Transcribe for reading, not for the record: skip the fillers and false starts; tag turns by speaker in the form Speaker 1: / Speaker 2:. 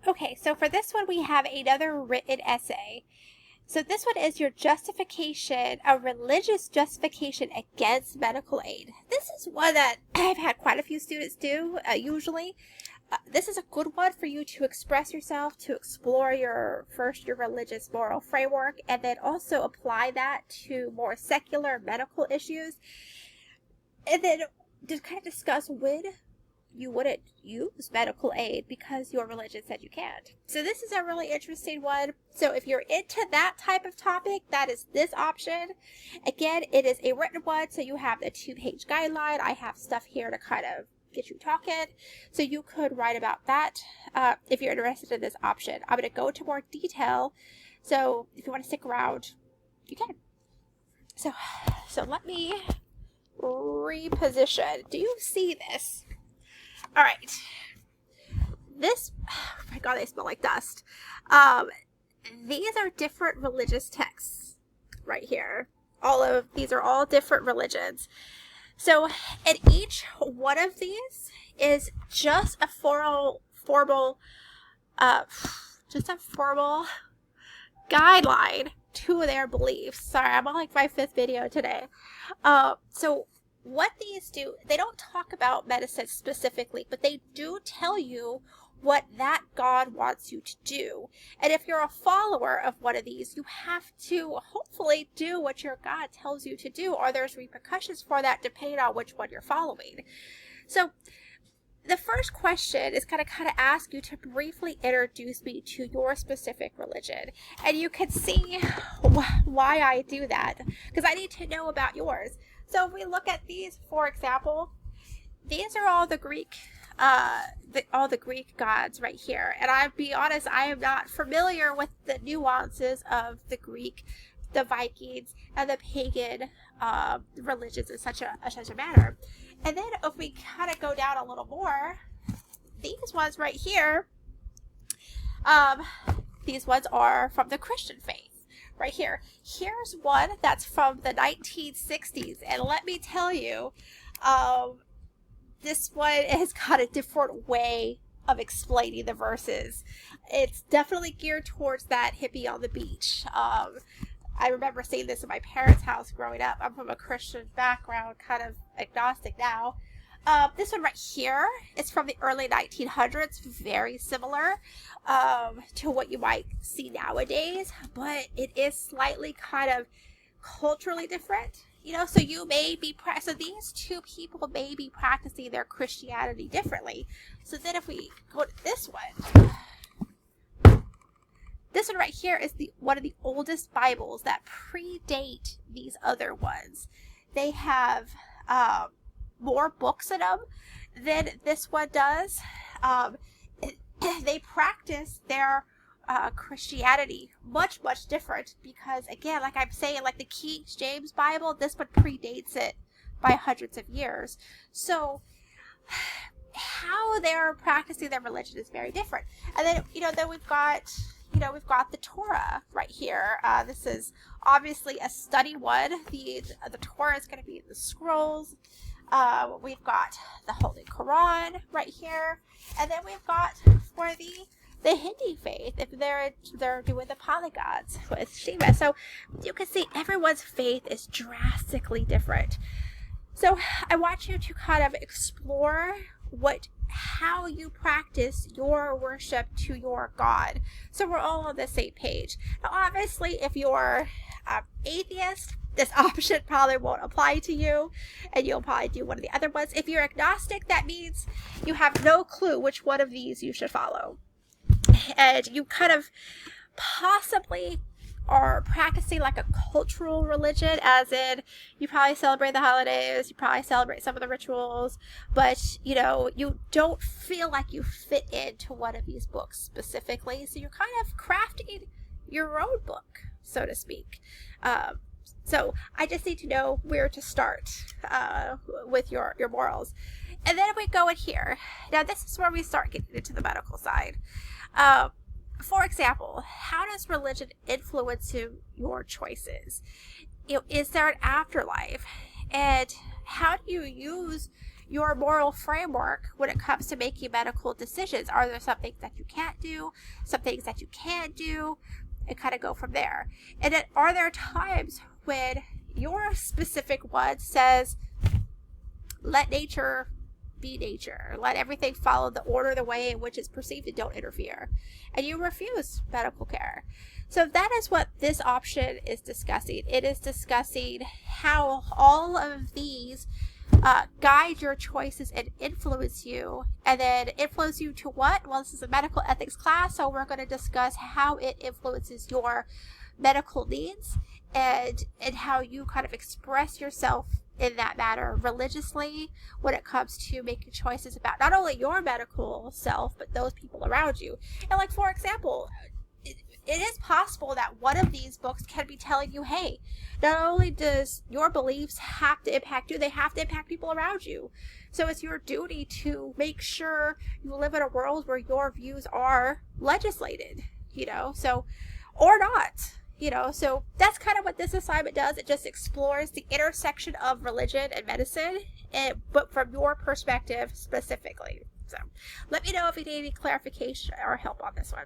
Speaker 1: Okay, so for this one, we have another written essay. So this one is your justification, a religious justification against medical aid. This is one that I've had quite a few students do, usually. This is a good one for you to express yourself, to explore your religious moral framework, and then also apply that to more secular medical issues. And then just kind of discuss when you wouldn't use medical aid because your religion said you can't. So this is a really interesting one. So if you're into that type of topic, that is this option. Again, it is a written one, so you have the 2-page guideline. I have stuff here to kind of get you talking. So you could write about that if you're interested in this option. I'm going to go into more detail. So if you want to stick around, you can. So let me reposition. Do you see this? All right. This, oh my God, they smell like dust. These are different religious texts right here. These are all different religions. So, and each one of these is just a formal guideline to their beliefs. Sorry, I'm on like my 5th video today. So what these do, they don't talk about medicine specifically, but they do tell you what that God wants you to do. And if you're a follower of one of these, you have to hopefully do what your God tells you to do, or there's repercussions for that depending on which one you're following. So the first question is going to kind of ask you to briefly introduce me to your specific religion. And you can see why I do that, because I need to know about yours. So if we look at these, for example, these are all the Greek gods right here. And I'll be honest, I am not familiar with the nuances of the Greek, the Vikings, and the pagan religions in such a manner. And then if we kind of go down a little more, these ones right here, these ones are from the Christian faith. Right here. Here's one that's from the 1960s. And let me tell you, this one has got a different way of explaining the verses. It's definitely geared towards that hippie on the beach. I remember seeing this in my parents' house growing up. I'm from a Christian background, kind of agnostic now. This one right here is from the early 1900s, very similar to what you might see nowadays, but it is slightly kind of culturally different, so you may be, so these two people may be practicing their Christianity differently. So then if we go to this one right here is one of the oldest Bibles that predate these other ones. They have more books in them than this one does. They practice their Christianity much different because, again, like I'm saying, like the King James Bible, this one predates it by hundreds of years. So how they're practicing their religion is very different. And then then we've got the Torah right here. This is obviously a study one. The Torah is going to be the scrolls. We've got the Holy Quran right here, and then we've got for the Hindi faith, if they're doing the polygons with Shiva. So you can see everyone's faith is drastically different. So I want you to kind of explore how you practice your worship to your God, so we're all on the same page. Now, obviously, if you're atheist, this option probably won't apply to you, and you'll probably do one of the other ones. If you're agnostic, that means you have no clue which one of these you should follow, and you kind of possibly are practicing like a cultural religion, as in you probably celebrate the holidays, you probably celebrate some of the rituals, but you don't feel like you fit into one of these books specifically, so you're kind of crafting your own book, so to speak. So I just need to know where to start with your morals. And then we go in here. Now this is where we start getting into the medical side. For example, how does religion influence your choices? Is there an afterlife? And how do you use your moral framework when it comes to making medical decisions. Are there some things that you can't do, some things that you can do, and kind of go from there. And then are there times when your specific one says, let nature be nature, let everything follow the order, the way in which it's perceived, and don't interfere, and you refuse medical care? So that is what this option is discussing. It is discussing how all of these guide your choices and influence you. And then influence you to what? Well, this is a medical ethics class, so we're going to discuss how it influences your medical needs and how you kind of express yourself in that matter religiously when it comes to making choices about not only your medical self, but those people around you. And like, for example, it is possible that one of these books can be telling you, hey, not only does your beliefs have to impact you, they have to impact people around you. So it's your duty to make sure you live in a world where your views are legislated, so, or not, so that's kind of what this assignment does. It just explores the intersection of religion and medicine, but from your perspective specifically. So let me know if you need any clarification or help on this one.